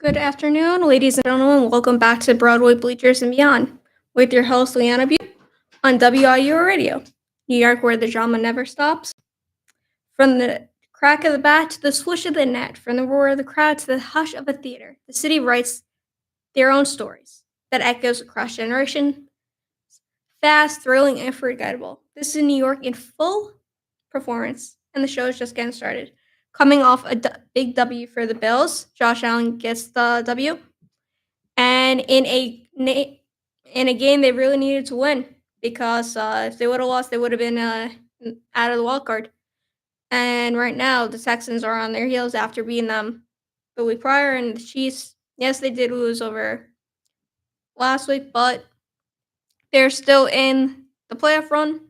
Good afternoon, ladies and gentlemen. Welcome back to Broadway, Bleachers, and Beyond with your host, Leanna Butte, on WIU Radio, New York, where the drama never stops. From the crack of the bat to the swish of the net, from the roar of the crowd to the hush of a theater, the city writes their own stories that echoes across generations. Fast, thrilling, and unforgettable. This is New York in full performance, and the show is just getting started. Coming off a big W for the Bills, Josh Allen gets the W. And in a game they really needed to win because if they would have lost, they would have been out of the wild card. And right now, the Texans are on their heels after beating them the week prior, and the Chiefs. Yes, they did lose over last week, but they're still in the playoff run,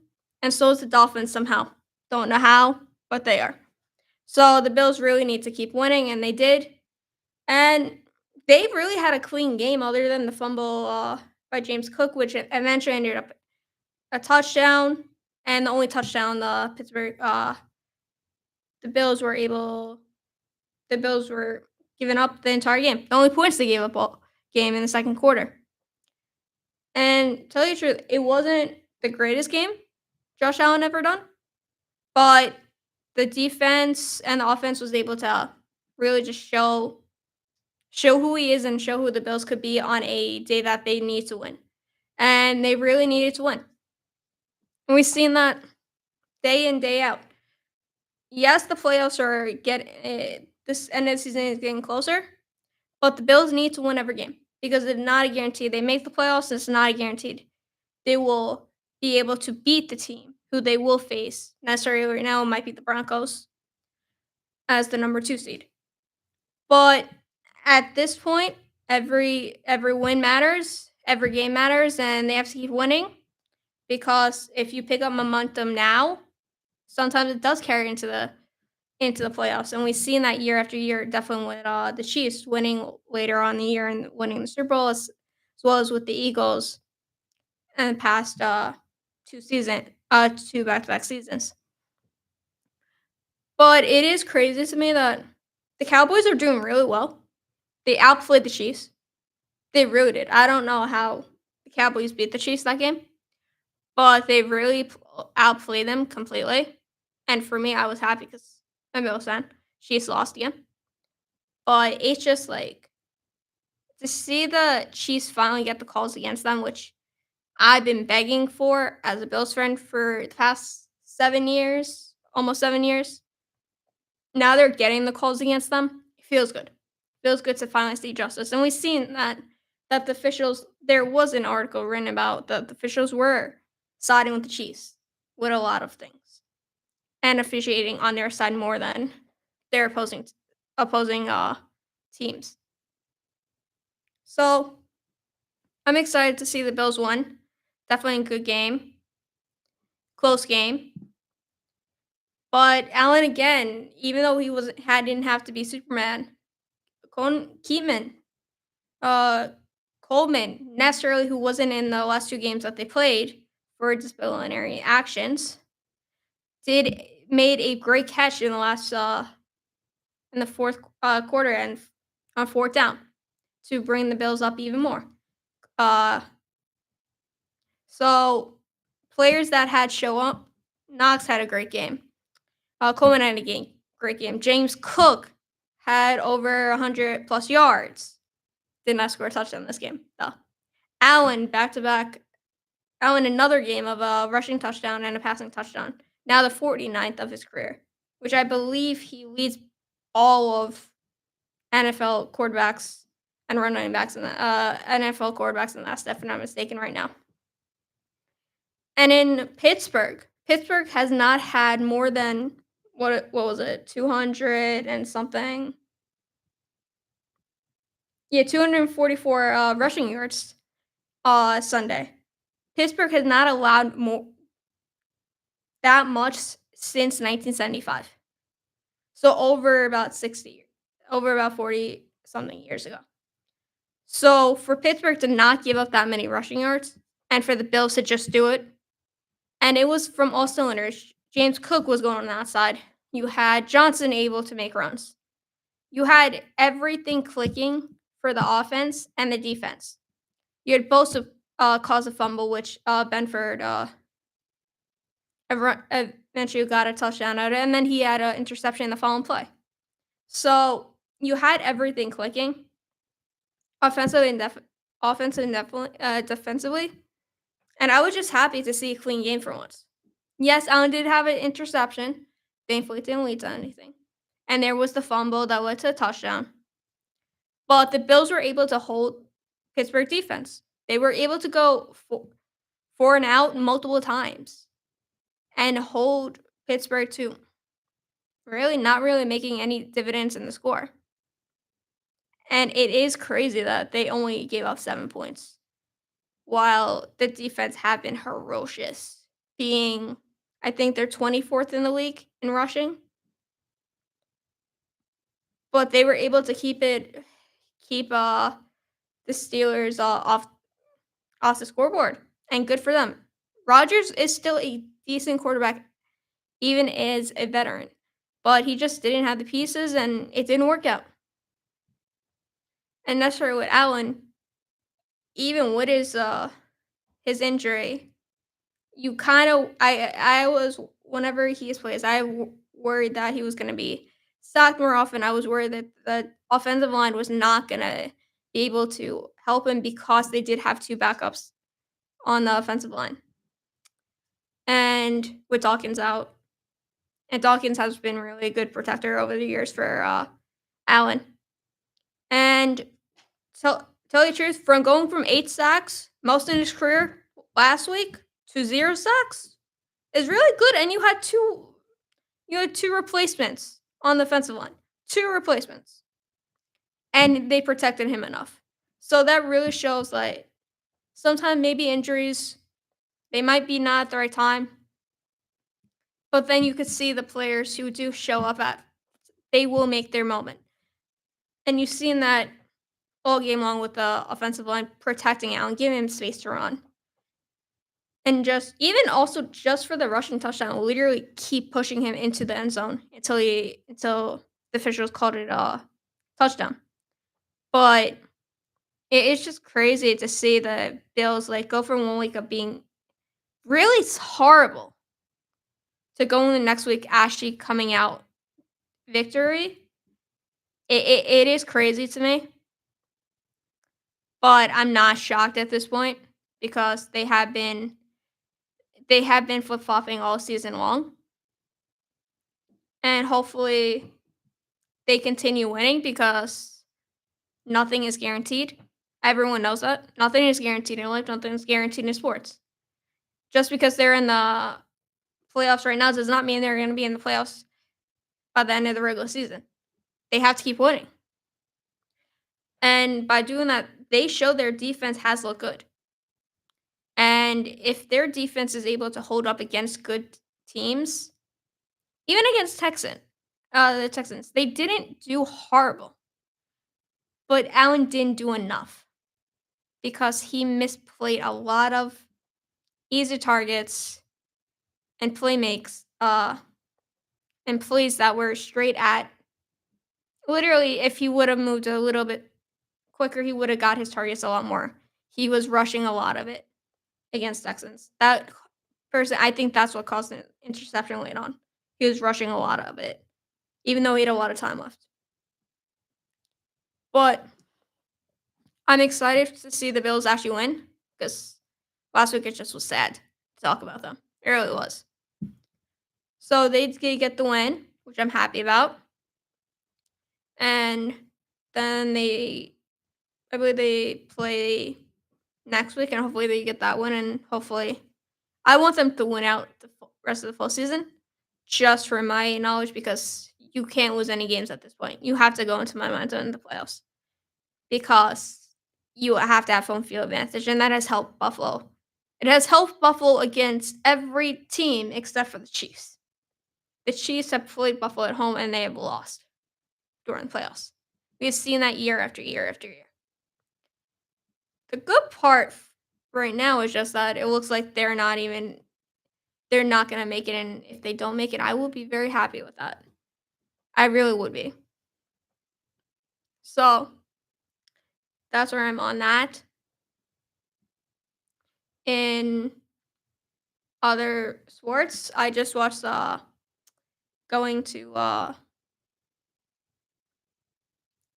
and so is the Dolphins somehow. Don't know how, but they are. So the Bills really need to keep winning, and they did. And they really had a clean game other than the fumble by James Cook, which eventually ended up a touchdown. And the only touchdown the Bills were able, the Bills were giving up the entire game. The only points they gave up all game in the second quarter. And to tell you the truth, it wasn't the greatest game Josh Allen ever done, but the defense and the offense was able to really just show who he is and show who the Bills could be on a day that they need to win. And they really needed to win. And we've seen that day in, day out. Yes, the playoffs are this end of the season is getting closer, but the Bills need to win every game because it's not a guarantee. They make the playoffs, it's not a guaranteed. They will be able to beat the team who they will face. Necessarily right now, it might be the Broncos as the number 2 seed. But at this point, every win matters, every game matters, and they have to keep winning because if you pick up momentum now, sometimes it does carry into the playoffs, and we've seen that year after year, definitely with the Chiefs winning later on in the year and winning the Super Bowl, as well as with the Eagles in the past two back-to-back seasons. But it is crazy to me that the Cowboys are doing really well. They outplayed the Chiefs. They really did. I don't know how the Cowboys beat the Chiefs that game, but they really outplayed them completely. And for me, I was happy because I'm a Bills fan. Chiefs lost again. But it's just like to see the Chiefs finally get the calls against them, which I've been begging for as a Bills fan for the past 7 years, almost 7 years. Now they're getting the calls against them. It feels good. Feels good to finally see justice. And we've seen that the officials, there was an article written about that the officials were siding with the Chiefs with a lot of things and officiating on their side more than their opposing teams. So I'm excited to see the Bills win. Definitely a good game, close game. But Allen again, even though didn't have to be Superman, Keatman, uh, Coleman, necessarily who wasn't in the last 2 games that they played for disciplinary actions, made a great catch in the last in the fourth quarter and on 4th down to bring the Bills up even more. Uh, so players that had show up, Knox had a great game. Coleman had a great game. James Cook had over 100 plus yards. Did not score a touchdown this game, though. Allen, back-to-back. Allen, another game of a rushing touchdown and a passing touchdown. Now the 49th of his career, which I believe he leads all of NFL quarterbacks and running backs in the NFL quarterbacks in that, if I'm not mistaken, right now. And in Pittsburgh has not had more than what was it, 200 and something? Yeah, 244 rushing yards Sunday. Pittsburgh has not allowed that much since 1975. So over about 40 something years ago. So for Pittsburgh to not give up that many rushing yards and for the Bills to just do it, and it was from all cylinders. James Cook was going on the outside. You had Johnson able to make runs. You had everything clicking for the offense and the defense. You had both cause a fumble, which Benford eventually got a touchdown out of it, and then he had an interception in the following play. So you had everything clicking offensively and defensively, and I was just happy to see a clean game for once. Yes, Allen did have an interception. Thankfully, it didn't lead to anything. And there was the fumble that led to a touchdown. But the Bills were able to hold Pittsburgh defense. They were able to go four and out multiple times and hold Pittsburgh to really not really making any dividends in the score. And it is crazy that they only gave up 7 points while the defense have been ferocious, being I think they're 24th in the league in rushing, but they were able to keep the Steelers off the scoreboard, and good for them. Rodgers is still a decent quarterback, even as a veteran, but he just didn't have the pieces, and it didn't work out. And that's right with Allen, even with his injury, you kind of I was whenever he plays, worried that he was going to be sacked more often. I was worried that the offensive line was not going to be able to help him because they did have two backups on the offensive line. And with Dawkins out, and Dawkins has been really a good protector over the years for Allen. And tell you the truth, from going from 8 sacks most in his career last week to 0 sacks is really good. And you had two replacements on the offensive line, two replacements, and they protected him enough. So that really shows like sometimes maybe injuries they might be not at the right time, but then you could see the players who do show up at they will make their moment. And you've seen that all game long with the offensive line protecting Allen, giving him space to run. And just even also just for the rushing touchdown, literally keep pushing him into the end zone until the officials called it a touchdown. But it's just crazy to see the Bills like go from 1 week of being really horrible to going the next week actually coming out victory. It is crazy to me, but I'm not shocked at this point because they have been flip flopping all season long, and hopefully they continue winning because nothing is guaranteed. Everyone knows that nothing is guaranteed in life. Nothing is guaranteed in sports. Just because they're in the playoffs right now does not mean they're going to be in the playoffs by the end of the regular season. They have to keep winning. And by doing that, they show their defense has looked good. And if their defense is able to hold up against good teams, even against the Texans, they didn't do horrible. But Allen didn't do enough because he misplayed a lot of easy targets and play makes and plays that were straight at literally if he would have moved a little bit quicker, he would have got his targets a lot more. He was rushing a lot of it against Texans. That person, I think that's what caused an interception late on. He was rushing a lot of it, even though he had a lot of time left. But I'm excited to see the Bills actually win because last week it just was sad to talk about them. It really was. So they did get the win, which I'm happy about. And then I believe they play next week, and hopefully they get that win. And hopefully, I want them to win out the rest of the full season, just for my knowledge, because you can't lose any games at this point. You have to go into my mind in the playoffs because you have to have home field advantage, and that has helped Buffalo. It has helped Buffalo against every team except for the Chiefs. The Chiefs have played Buffalo at home, and they have lost during the playoffs. We've seen that year after year after year. The good part right now is just that it looks like they're not gonna make it, and if they don't make it, I will be very happy with that. I really would be. So that's where I'm on that. In other sports, I just watched going to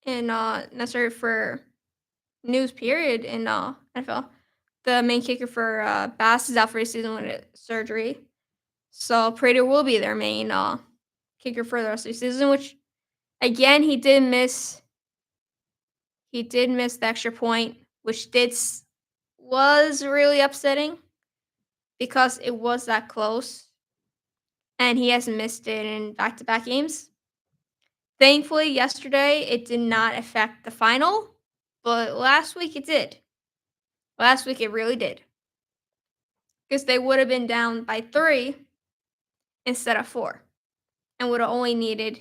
in necessary for news period in NFL. The main kicker for Bass is out for a season with surgery. So Prater will be their main kicker for the rest of the season, which again he did miss the extra point, which was really upsetting because it was that close and he hasn't missed it in back-to-back games. Thankfully, yesterday it did not affect the final, but last week it did. Last week it really did. Because they would have been down by 3 instead of 4 and would have only needed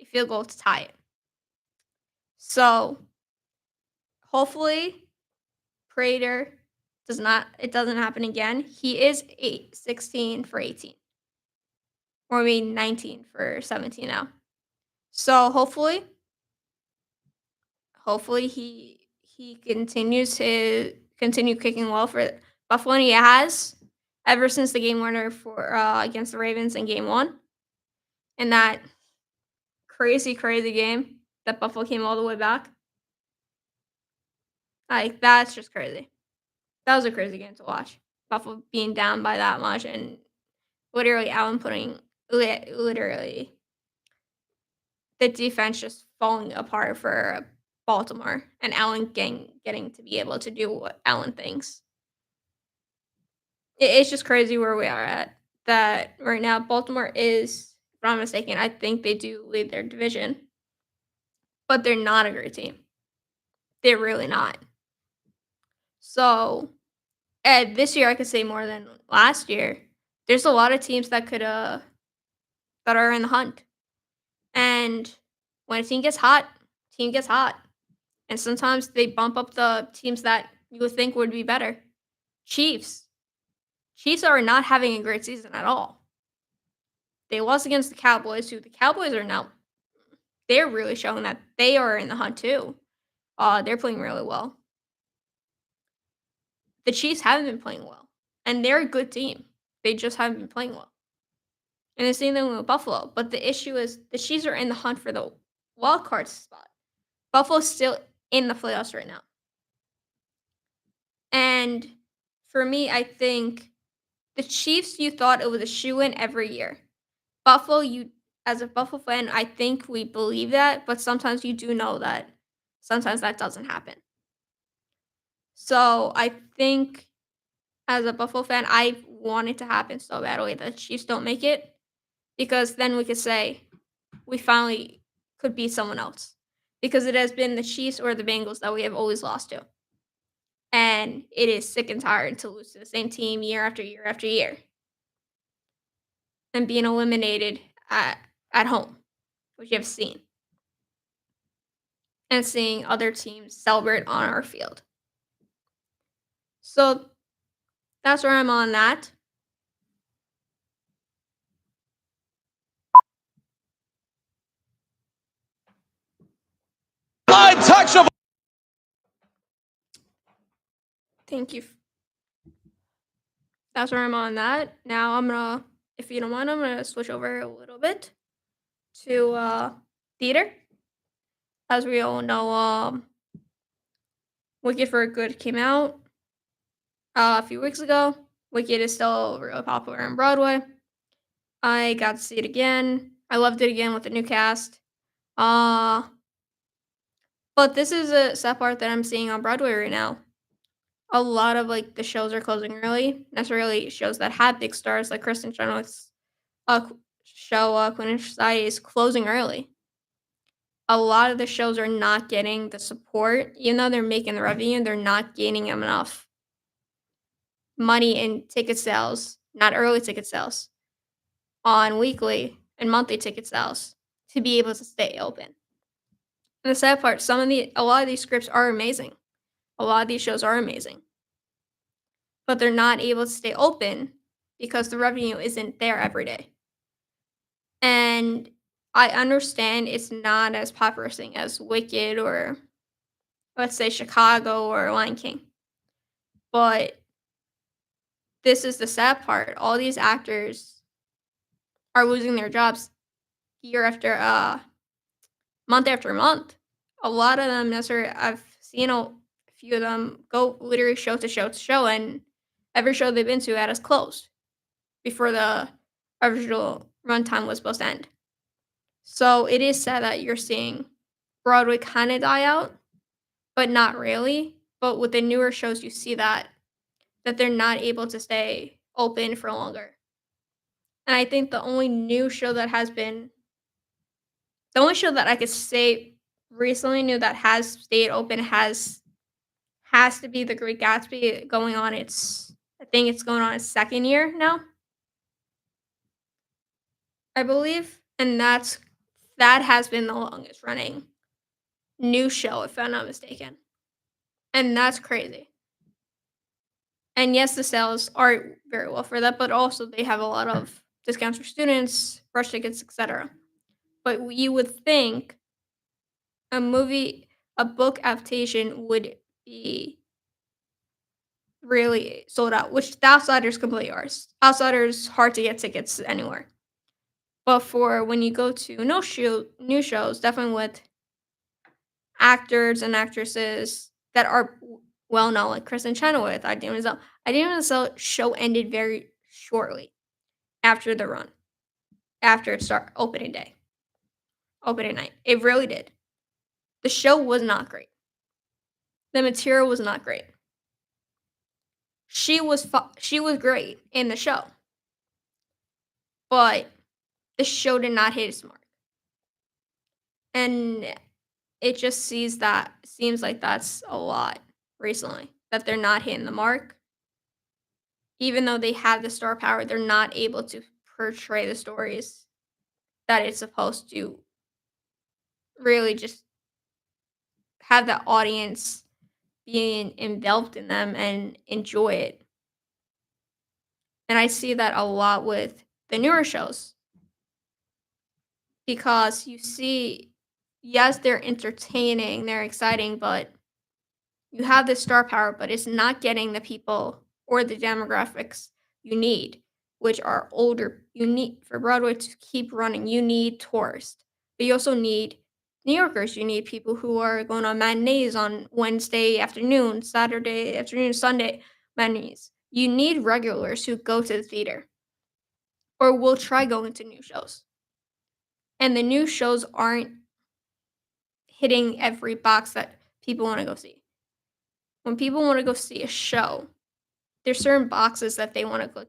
a field goal to tie it. So, hopefully Prater doesn't happen again. He is 16 for 18. Or I mean 19 for 17 now. So hopefully he continues to continue kicking well for Buffalo, and he has ever since the game winner for against the Ravens in game 1. In that crazy, crazy game that Buffalo came all the way back. Like, that's just crazy. That was a crazy game to watch. Buffalo being down by that much and literally Allen putting literally the defense just falling apart for Baltimore and Allen getting to be able to do what Allen thinks. It's just crazy where we are at. That right now, Baltimore is, if I'm not mistaken, I think they do lead their division, but they're not a great team. They're really not. So, this year I could say more than last year. There's a lot of teams that are in the hunt, and when a team gets hot, and sometimes they bump up the teams that you would think would be better. Chiefs. Chiefs are not having a great season at all. They lost against the Cowboys, who the Cowboys are now they're really showing that they are in the hunt too. They're playing really well. The Chiefs haven't been playing well, and they're a good team. They just haven't been playing well. And the same thing with Buffalo. But the issue is the Chiefs are in the hunt for the wild card spot. Buffalo's still in the playoffs right now. And for me, I think the Chiefs, you thought it was a shoe-in every year. Buffalo, you as a Buffalo fan, I think we believe that, but sometimes you do know that sometimes that doesn't happen. So I think as a Buffalo fan, I want it to happen so badly that the Chiefs don't make it because then we could say we finally could beat someone else. Because it has been the Chiefs or the Bengals that we have always lost to. And it is sick and tired to lose to the same team year after year after year and being eliminated at home, which you have seen, and seeing other teams celebrate on our field. So that's where I'm on that. Untouchable. Thank you. That's where I'm on that. Now if you don't mind, I'm gonna switch over a little bit to theater. As we all know, Wicked for Good came out a few weeks ago. Wicked is still really popular on Broadway. I got to see it again. I loved it again with the new cast. Uh, but this is a sad part that I'm seeing on Broadway right now. A lot of like the shows are closing early. Necessarily shows that have big stars like Kristen Chenoweth's show Queen of Society is closing early. A lot of the shows are not getting the support, even though they're making the revenue. They're not gaining enough money in ticket sales, not early ticket sales, on weekly and monthly ticket sales to be able to stay open. And the sad part, a lot of these scripts are amazing. A lot of these shows are amazing. But they're not able to stay open because the revenue isn't there every day. And I understand it's not as popular thing as Wicked or let's say Chicago or Lion King. But this is the sad part. All these actors are losing their jobs year after month after month. A lot of them, I've seen a few of them go literally show to show to show, and every show they've been to had us closed before the original runtime was supposed to end. So it is sad that you're seeing Broadway kind of die out, but not really. But with the newer shows, you see that they're not able to stay open for longer. And I think the only show that I could say recently new that has stayed open has to be The Great Gatsby going on its I think it's going on its 2nd year now, I believe, and that has been the longest running new show, if I'm not mistaken, and that's crazy. And yes, the sales are very well for that, but also they have a lot of discounts for students, rush tickets, etc. But you would think a book adaptation would be really sold out, which The Outsiders completely are. Outsiders hard to get tickets anywhere. But for when you go to new shows, definitely with actors and actresses that are well known, like Kristen Chenoweth, I didn't know show ended very shortly after the run, after it start opening night. It really did. The show was not great. The material was not great. She was great in the show, but the show did not hit its mark. And it just seems like that's a lot recently, that they're not hitting the mark. Even though they have the star power, they're not able to portray the stories that it's supposed to really just have the audience being enveloped in them and enjoy it. And I see that a lot with the newer shows because you see, yes, they're entertaining, they're exciting, but you have this star power, but it's not getting the people or the demographics you need, which are older. You need for Broadway to keep running, you need tourists, but you also need New Yorkers. You need people who are going on matinees on Wednesday afternoon, Saturday afternoon, Sunday matinees. You need regulars who go to the theater or will try going to new shows. And the new shows aren't hitting every box that people want to go see. When people want to go see a show, there's certain boxes that they want to go.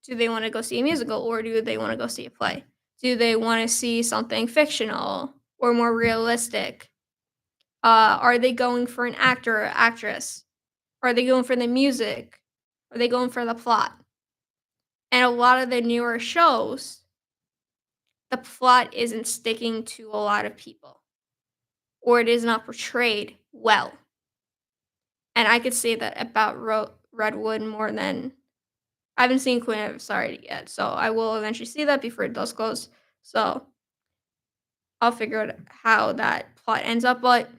Do they want to go see a musical or do they want to go see a play? Do they want to see something fictional or more realistic? Are they going for an actor or actress? Are they going for the music? Are they going for the plot? And a lot of the newer shows, the plot isn't sticking to a lot of people or it is not portrayed well. And I could say that about Redwood more than I haven't seen Queen of Sorry yet, so I will eventually see that before it does close. So I'll figure out how that plot ends up. But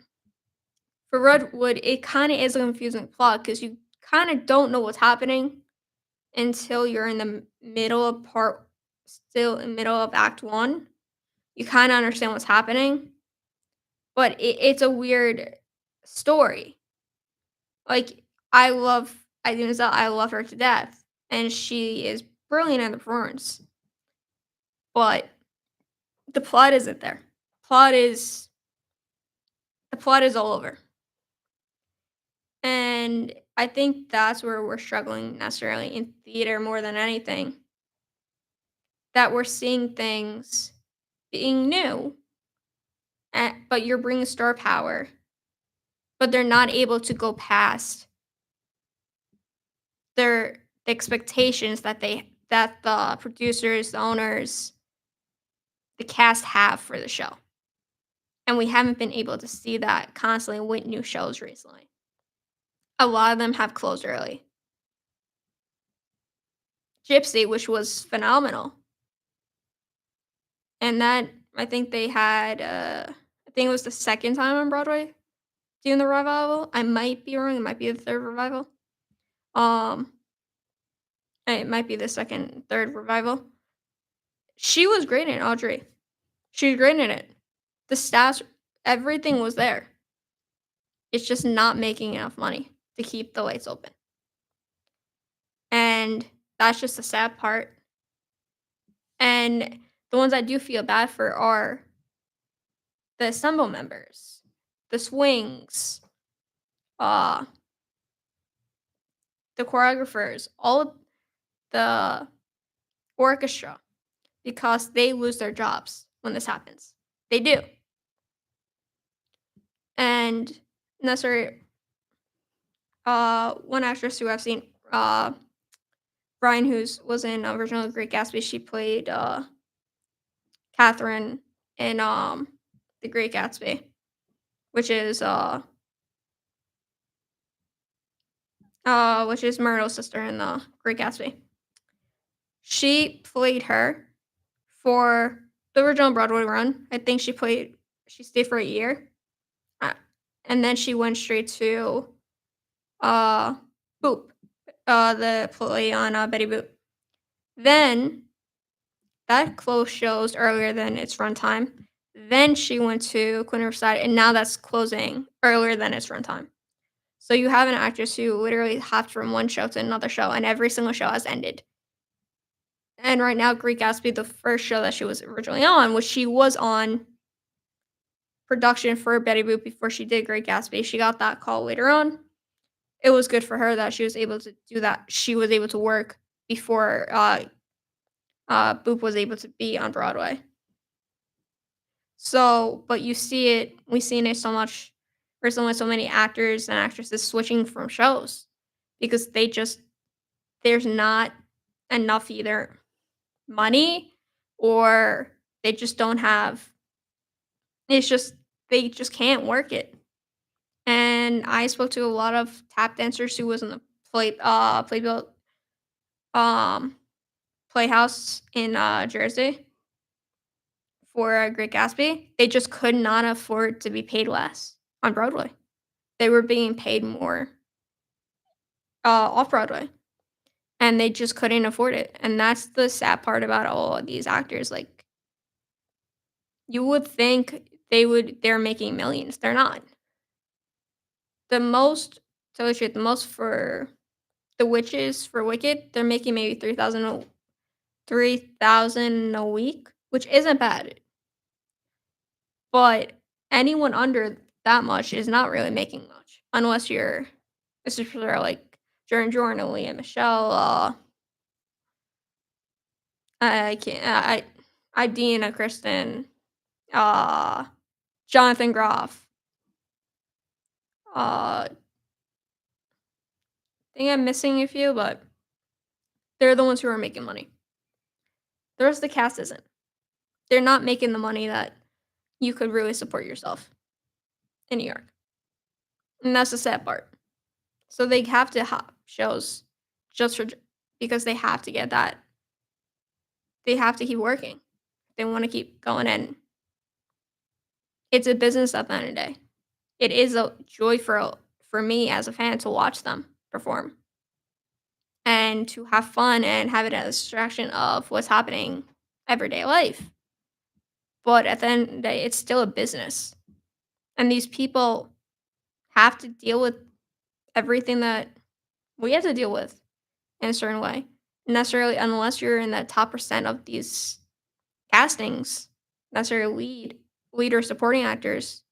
for Redwood, it kind of is a confusing plot because you kind of don't know what's happening until you're in the middle of Act One. You kind of understand what's happening, but it's a weird story. Like I love her to death, and she is brilliant in the performance, but the plot isn't there. Plot is the plot is all over. And I think that's where we're struggling necessarily in theater more than anything. That we're seeing things being new, but you're bringing star power, but they're not able to go past their the expectations that the producers, the owners, the cast have for the show. And we haven't been able to see that constantly with new shows recently. A lot of them have closed early. Gypsy, which was phenomenal, and that I think they had, I think it was the 2nd time on Broadway, doing the revival. I might be wrong. It might be the third revival. Um, it might be the second, third revival. She was great in Audrey. She was great in it. The stats, everything was there. It's just not making enough money to keep the lights open. And that's just the sad part. And the ones I do feel bad for are the ensemble members, the swings, uh, the choreographers, all of the orchestra, because they lose their jobs when this happens. They do. And necessary one actress who I've seen, Brian, who's was in original Great Gatsby, she played Catherine in The Great Gatsby, which is which is Myrtle's sister in The Great Gatsby. She played her for the original Broadway run. I think she stayed for a year. Uh, and then she went straight to uh Boop, the play on Betty Boop. Then that closed shows earlier than its runtime. Then she went to Queen Riverside, and now that's closing earlier than its runtime. So you have an actress who literally hopped from one show to another show, and every single show has ended. And right now, Greek Gatsby, the first show that she was originally on, which she was on production for Betty Boop before she did Great Gatsby. She got that call later on. It was good for her that she was able to do that. She was able to work before Boop was able to be on Broadway. So, but you see it, we've seen it so much recently, so many actors and actresses switching from shows because there's not enough either money or they just don't have, it's just, they just can't work it. And I spoke to a lot of tap dancers who was in the Playbill um, Playhouse in Jersey for Great Gatsby. They just could not afford to be paid less on Broadway. They were being paid more off Broadway, and they just couldn't afford it. And that's the sad part about all of these actors. Like you would think they're making millions. They're not. The most, to tell you the truth, the most for the witches for Wicked, they're making maybe 3,000 a week, which isn't bad. But anyone under that much is not really making much, unless you're this is for like Jordan, Aaliyah, Michelle, I can't I Dean, Kristen, uh, Jonathan Groff, I think I'm missing a few, but they're the ones who are making money. The rest of the cast isn't. They're not making the money that you could really support yourself in New York. And that's the sad part. So they have to have shows just for because they have to get that. They have to keep working. They want to keep going in. It's a business at the end of the day. It is a joy for me as a fan to watch them perform and to have fun and have it as a distraction of what's happening everyday life. But at the end of the day, it's still a business. And these people have to deal with everything that we have to deal with in a certain way. Necessarily, unless you're in that top percent of these castings, necessarily lead or supporting actors,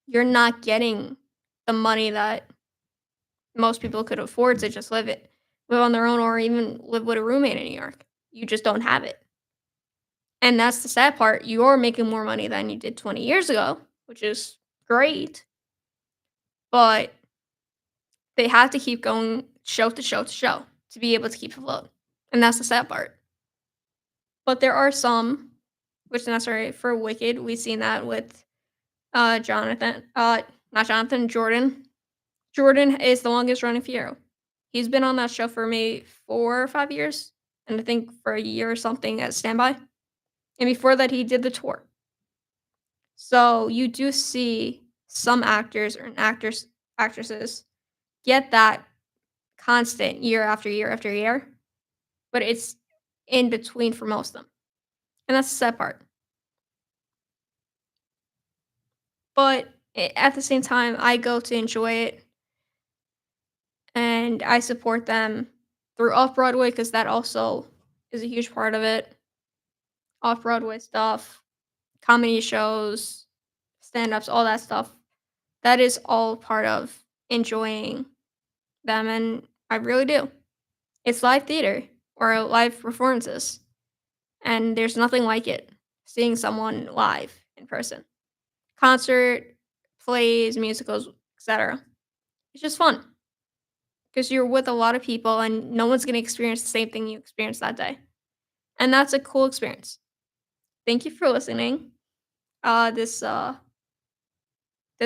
you're not getting the money that most people could afford to just live on their own or even live with a roommate in New York. You just don't have it. And that's the sad part. You're making more money than you did 20 years ago, which is great. But they have to keep going show to show to show to be able to keep afloat. And that's the sad part. But there are some, which is necessary for Wicked. We've seen that with not Jonathan, Jordan. Jordan is the longest running Fiero. He's been on that show for maybe 4 or 5 years, and I think for a year or something as standby. And before that, he did the tour. So you do see some actors or actresses get that constant year after year after year, but it's in between for most of them, and that's the sad part. But at the same time, I go to enjoy it, and I support them through off Broadway because that also is a huge part of it. Off Broadway stuff, comedy shows, stand ups, all that stuff. That is all part of enjoying them, and I really do. It's live theater or live performances, and there's nothing like it seeing someone live in person. Concert, plays, musicals, etc. It's just fun because you're with a lot of people and no one's going to experience the same thing you experienced that day. And that's a cool experience. Thank you for listening. This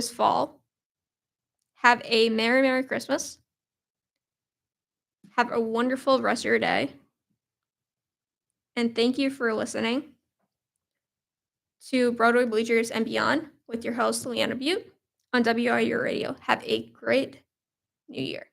fall. Have a merry Christmas. Have a wonderful rest of your day. And thank you for listening to Broadway Bleachers and Beyond with your host, Leanna Butte on WIU Radio. Have a great new year.